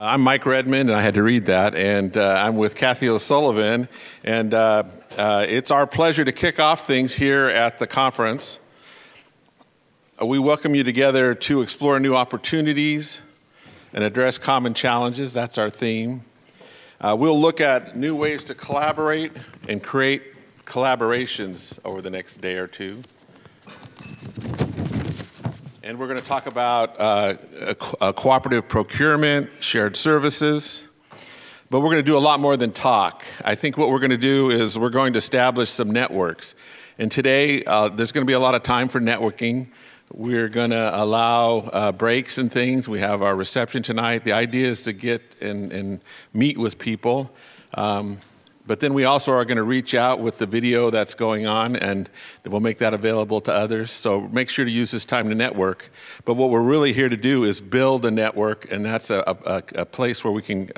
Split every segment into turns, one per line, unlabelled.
I'm Mike Redmond, and I had to read that, and I'm with Kathy O'Sullivan, and it's our pleasure to kick off things here at the conference. We welcome you together to explore new opportunities and address common challenges. That's our theme. We'll look at new ways to collaborate and create collaborations over the next day or two. And we're going to talk about cooperative procurement, shared services, but we're going to do a lot more than talk. I think what we're going to do is we're going to establish some networks. And today, there's going to be a lot of time for networking. We're going to allow breaks and things. We have our reception tonight. The idea is to get and meet with people. But then we also are going to reach out with the video that's going on, and we'll make that available to others. So make sure to use this time to network. But what we're really here to do is build a network, and that's a place where we can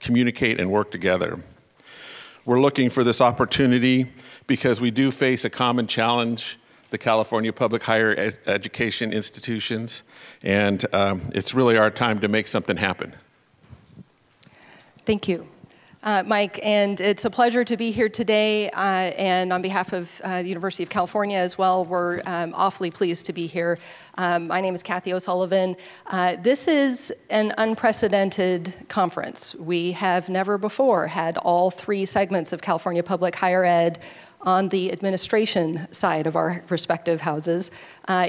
communicate and work together. We're looking for this opportunity because we do face a common challenge, the California public higher education institutions, and it's really our time to make something happen.
Thank you. Mike, and it's a pleasure to be here today, and on behalf of the University of California as well, we're awfully pleased to be here. My name is Kathy O'Sullivan. This is an unprecedented conference. We have never before had all three segments of California Public Higher Ed on the administration side of our respective houses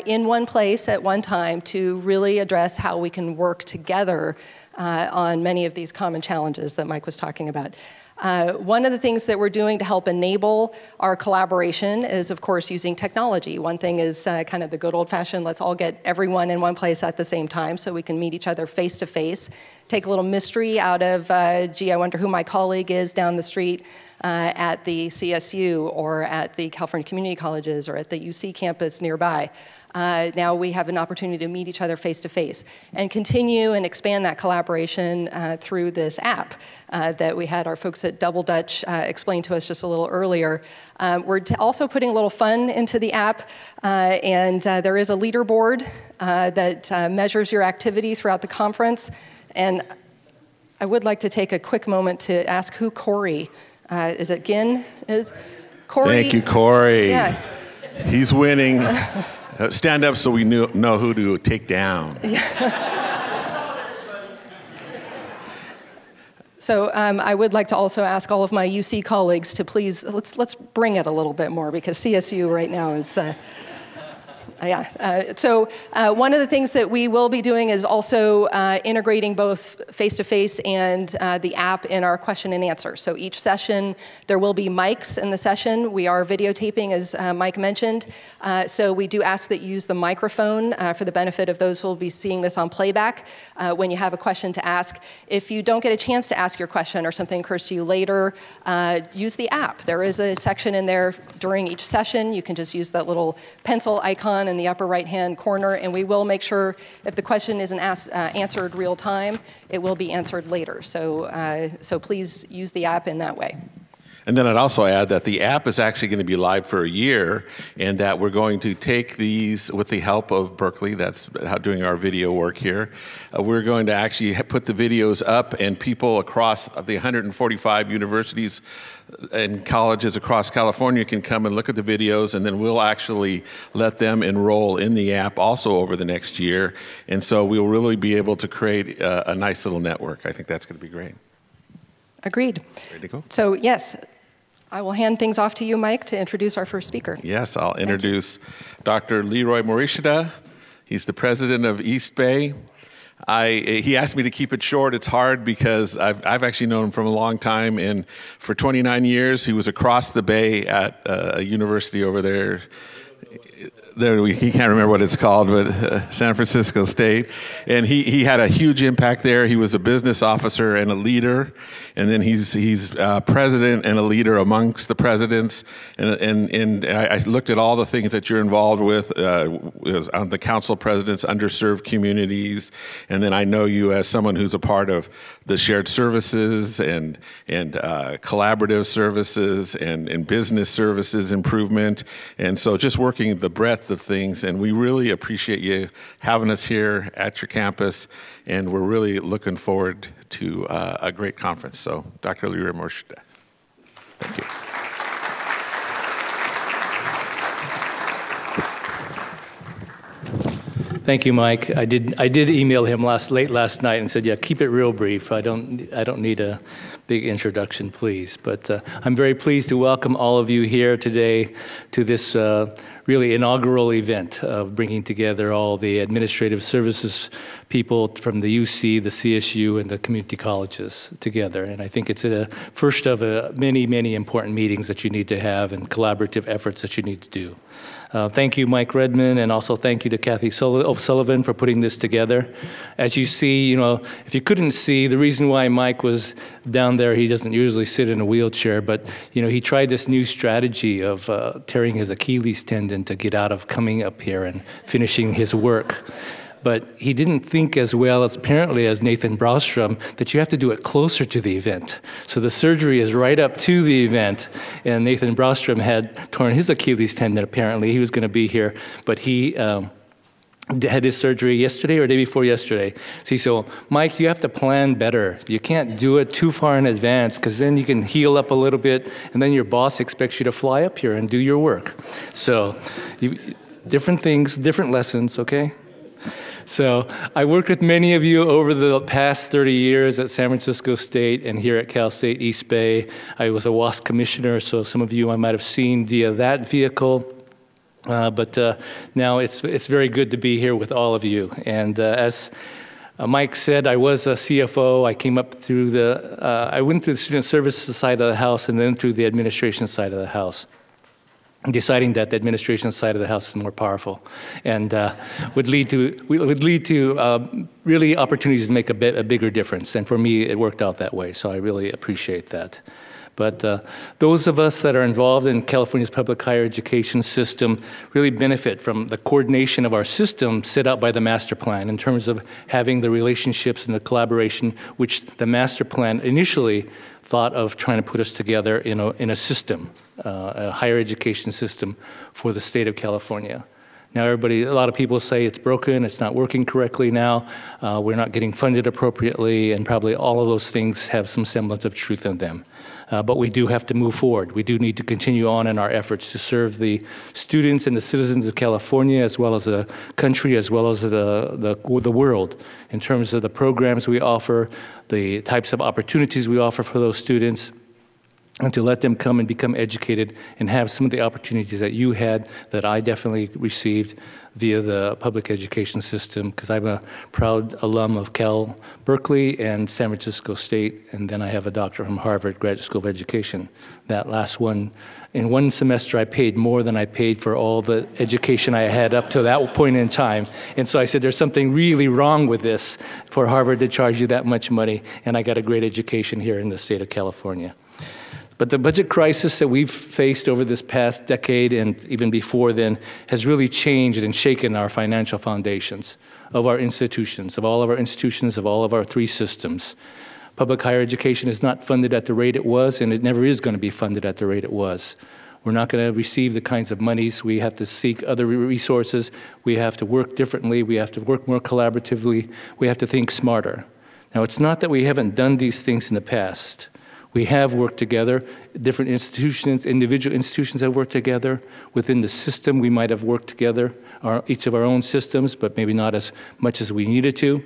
in one place at one time to really address how we can work together on many of these common challenges that Mike was talking about. One of the things that we're doing to help enable our collaboration is, of course, using technology. One thing is kind of the good old-fashioned, let's all get everyone in one place at the same time so we can meet each other face-to-face, take a little mystery out of, gee, I wonder who my colleague is down the street at the CSU or at the California Community Colleges or at the UC campus nearby. Now we have an opportunity to meet each other face-to-face and continue and expand that collaboration through this app that we had our folks at Double Dutch explain to us just a little earlier. We're also putting a little fun into the app, and there is a leaderboard that measures your activity throughout the conference. And I would like to take a quick moment to ask who Corey is. It Ginn? Is Corey?
Thank you, Corey.
Yeah.
He's winning. Stand up so we know who to take down.
So I would like to also ask all of my UC colleagues to please, let's bring it a little bit more because CSU right now is, So one of the things that we will be doing is also integrating both face-to-face and the app in our question and answer. So each session, there will be mics in the session. We are videotaping, as Mike mentioned. So we do ask that you use the microphone for the benefit of those who will be seeing this on playback when you have a question to ask. If you don't get a chance to ask your question or something occurs to you later, use the app. There is a section in there during each session. You can just use that little pencil icon in the upper right-hand corner, and we will make sure if the question isn't answered real time, it will be answered later. So, so please use the app in that way.
And then I'd also add that the app is actually going to be live for a year, and that we're going to take these with the help of Berkeley, that's how doing our video work here. We're going to actually put the videos up, and people across the 145 universities and colleges across California can come and look at the videos, and then we'll actually let them enroll in the app also over the next year. And so we'll really be able to create a nice little network. I think that's going to be great.
Agreed.
Ready to go?
So yes, I will hand things off to you, Mike, to introduce our first speaker.
Yes, I'll introduce Dr. Leroy Morisha. He's the president of East Bay. He asked me to keep it short. It's hard because I've actually known him from a long time, and for 29 years he was across the bay at a university over there. He can't remember what it's called, but San Francisco State. And he had a huge impact there. He was a business officer and a leader. And then he's president and a leader amongst the presidents. And I looked at all the things that you're involved with on the council presidents, underserved communities. And then I know you as someone who's a part of the shared services and collaborative services and business services improvement. And so just working the breadth breadth of things, and we really appreciate you having us here at your campus, and we're really looking forward to a great conference. So, Dr. Morisha, thank you.
Thank you, Mike. I did email him late last night and said, yeah, keep it real brief. I don't need a big introduction, please. But I'm very pleased to welcome all of you here today to this really inaugural event of bringing together all the administrative services people from the UC, the CSU, and the community colleges together. And I think it's a first of many, many important meetings that you need to have and collaborative efforts that you need to do. Thank you, Mike Redmond, and also thank you to Kathy O'Sullivan for putting this together. As you see, if you couldn't see, the reason why Mike was down there, he doesn't usually sit in a wheelchair, but he tried this new strategy of tearing his Achilles tendon to get out of coming up here and finishing his work. But he didn't think as well as apparently as Nathan Brostrom that you have to do it closer to the event. So the surgery is right up to the event, and Nathan Brostrom had torn his Achilles tendon apparently. He was going to be here, but he had his surgery yesterday or the day before yesterday. See, so Mike, you have to plan better. You can't do it too far in advance because then you can heal up a little bit, and then your boss expects you to fly up here and do your work. So different things, different lessons, okay? So I worked with many of you over the past 30 years at San Francisco State and here at Cal State East Bay. I was a WASC commissioner, so some of you I might have seen via that vehicle. But now it's very good to be here with all of you. And as Mike said, I was a CFO. I came up through I went through the student services side of the house and then through the administration side of the house, deciding that the administration side of the house is more powerful and would lead to really opportunities to make a bigger difference. And for me, it worked out that way, so I really appreciate that. But those of us that are involved in California's public higher education system really benefit from the coordination of our system set out by the master plan in terms of having the relationships and the collaboration which the master plan initially thought of trying to put us together in a system, a higher education system for the state of California. Now a lot of people say it's broken, it's not working correctly now, we're not getting funded appropriately, and probably all of those things have some semblance of truth in them. But we do have to move forward. We do need to continue on in our efforts to serve the students and the citizens of California, as well as the country, as well as the world, in terms of the programs we offer, the types of opportunities we offer for those students, and to let them come and become educated and have some of the opportunities that you had, that I definitely received via the public education system, because I'm a proud alum of Cal Berkeley and San Francisco State, and then I have a doctorate from Harvard Graduate School of Education. That last one, in one semester I paid more than I paid for all the education I had up to that point in time. And so I said, there's something really wrong with this for Harvard to charge you that much money, and I got a great education here in the state of California. But the budget crisis that we've faced over this past decade and even before then has really changed and shaken our financial foundations of our institutions, of all of our institutions, of all of our three systems. Public higher education is not funded at the rate it was, and it never is going to be funded at the rate it was. We're not going to receive the kinds of monies. We have to seek other resources. We have to work differently. We have to work more collaboratively. We have to think smarter. Now, it's not that we haven't done these things in the past. We have worked together. Different institutions, individual institutions have worked together. Within the system, we might have worked together, each of our own systems, but maybe not as much as we needed to.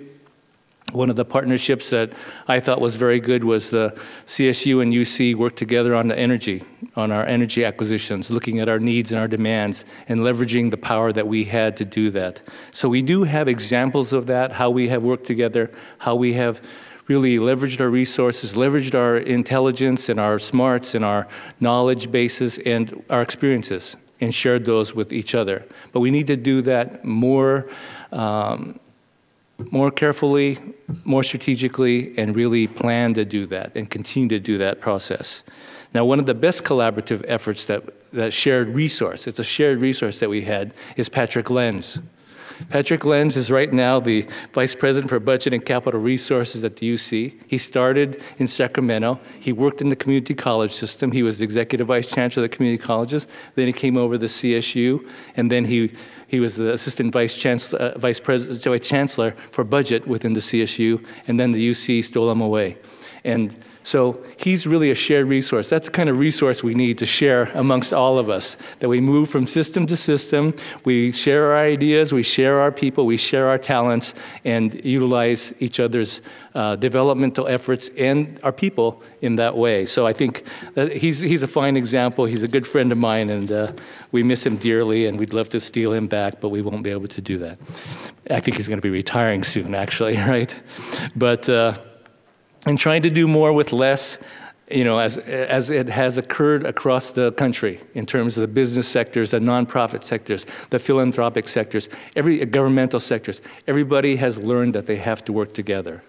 One of the partnerships that I thought was very good was the CSU and UC worked together on our energy acquisitions, looking at our needs and our demands, and leveraging the power that we had to do that. So we do have examples of that, how we have worked together, how we have really leveraged our resources, leveraged our intelligence and our smarts and our knowledge bases and our experiences, and shared those with each other. But we need to do that more carefully, more strategically, and really plan to do that and continue to do that process. Now, one of the best collaborative efforts that shared resource, it's a shared resource that we had, is Patrick Lenz. Patrick Lenz is right now the Vice President for Budget and Capital Resources at the UC. He started in Sacramento. He worked in the community college system. He was the Executive Vice Chancellor of the community colleges. Then he came over to the CSU, and then he was the Assistant Vice Chancellor for Budget within the CSU, and then the UC stole him away. And so he's really a shared resource. That's the kind of resource we need to share amongst all of us, that we move from system to system, we share our ideas, we share our people, we share our talents, and utilize each other's developmental efforts and our people in that way. So I think that he's a fine example. He's a good friend of mine, and we miss him dearly, and we'd love to steal him back, but we won't be able to do that. I think he's going to be retiring soon, actually, right? But and trying to do more with less, as it has occurred across the country in terms of the business sectors, the nonprofit sectors, the philanthropic sectors, every governmental sectors. Everybody has learned that they have to work together.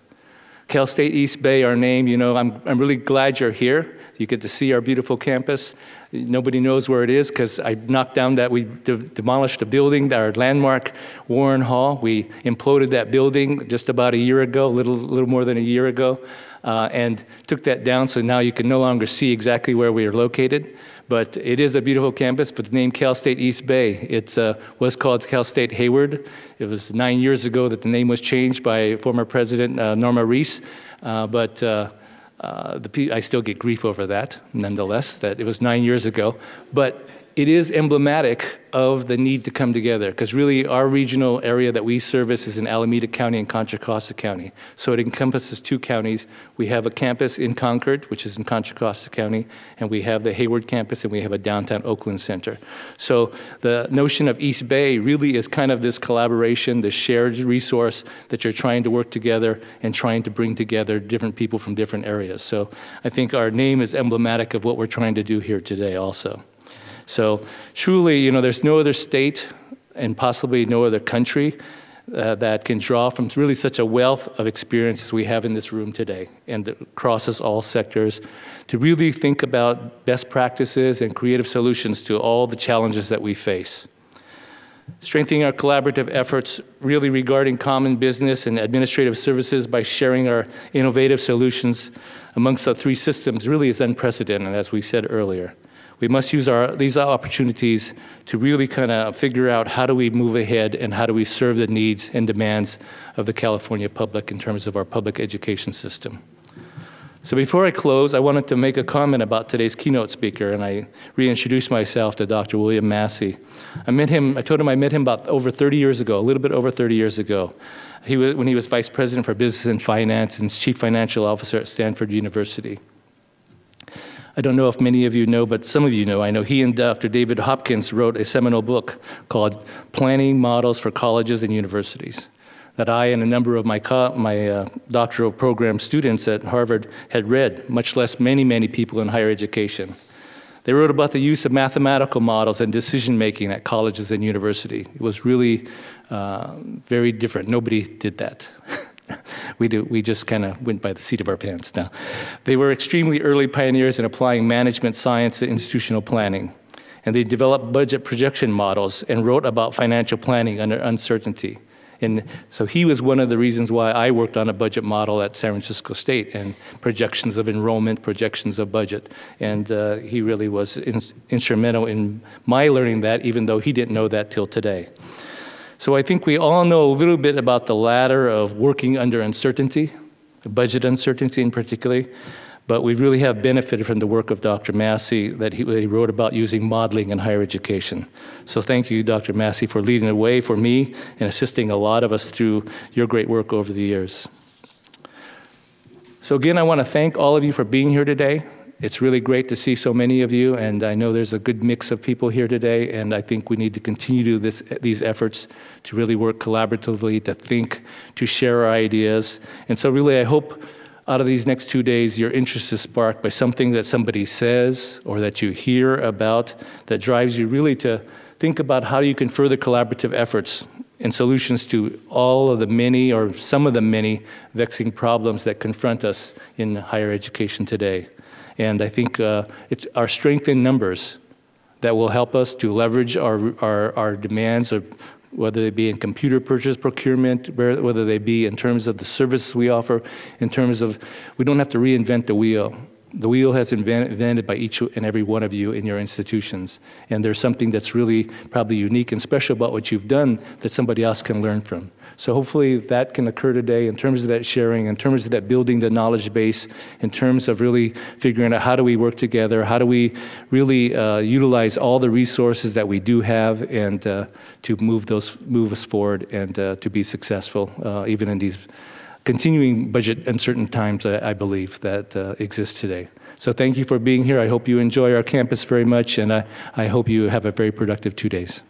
Cal State East Bay, our name, I'm really glad you're here. You get to see our beautiful campus. Nobody knows where it is because I knocked down we demolished a building, our landmark Warren Hall. We imploded that building just about a year ago, a little more than a year ago, and took that down so now you can no longer see exactly where we are located. But it is a beautiful campus, but the name Cal State East Bay, it was called Cal State Hayward. It was 9 years ago that the name was changed by former President Norma Reese, but I still get grief over that, nonetheless, that it was 9 years ago. But it is emblematic of the need to come together, because really our regional area that we service is in Alameda County and Contra Costa County. So it encompasses two counties. We have a campus in Concord, which is in Contra Costa County, and we have the Hayward campus, and we have a downtown Oakland center. So the notion of East Bay really is kind of this collaboration, this shared resource that you're trying to work together and trying to bring together different people from different areas. So I think our name is emblematic of what we're trying to do here today also. So truly, there's no other state and possibly no other country that can draw from really such a wealth of experiences we have in this room today, and that crosses all sectors, to really think about best practices and creative solutions to all the challenges that we face. Strengthening our collaborative efforts really regarding common business and administrative services by sharing our innovative solutions amongst the three systems really is unprecedented, as we said earlier. We must use these opportunities to really kind of figure out how do we move ahead and how do we serve the needs and demands of the California public in terms of our public education system. So before I close, I wanted to make a comment about today's keynote speaker, and I reintroduced myself to Dr. William Massey. I told him I met him about over 30 years ago, a little bit over 30 years ago. When he was Vice President for Business and Finance and Chief Financial Officer at Stanford University. I don't know if many of you know, but some of you know. I know he and Dr. David Hopkins wrote a seminal book called Planning Models for Colleges and Universities that I and a number of my doctoral program students at Harvard had read, much less many, many people in higher education. They wrote about the use of mathematical models and decision-making at colleges and universities. It was really very different. Nobody did that. We just kind of went by the seat of our pants now. They were extremely early pioneers in applying management science to institutional planning. And they developed budget projection models and wrote about financial planning under uncertainty. And so he was one of the reasons why I worked on a budget model at San Francisco State and projections of enrollment, projections of budget. And he really was instrumental in my learning that, even though he didn't know that till today. So I think we all know a little bit about the ladder of working under uncertainty, budget uncertainty in particular, but we really have benefited from the work of Dr. Massey that he wrote about using modeling in higher education. So thank you, Dr. Massey, for leading the way for me and assisting a lot of us through your great work over the years. So again, I want to thank all of you for being here today. It's really great to see so many of you, and I know there's a good mix of people here today, and I think we need to continue these efforts to really work collaboratively, to think, to share our ideas. And so really I hope out of these next 2 days your interest is sparked by something that somebody says or that you hear about that drives you really to think about how you can further collaborative efforts and solutions to all of the many or some of the many vexing problems that confront us in higher education today. And I think it's our strength in numbers that will help us to leverage our demands of whether they be in computer purchase procurement, whether they be in terms of the service we offer, in terms of, we don't have to reinvent the wheel. The wheel has been invented by each and every one of you in your institutions. And there's something that's really probably unique and special about what you've done that somebody else can learn from. So hopefully that can occur today in terms of that sharing, in terms of that building the knowledge base, in terms of really figuring out how do we work together, how do we really utilize all the resources that we do have and to move us forward and to be successful even in these continuing budget uncertain times, I believe, that exist today. So thank you for being here. I hope you enjoy our campus very much, and I hope you have a very productive 2 days.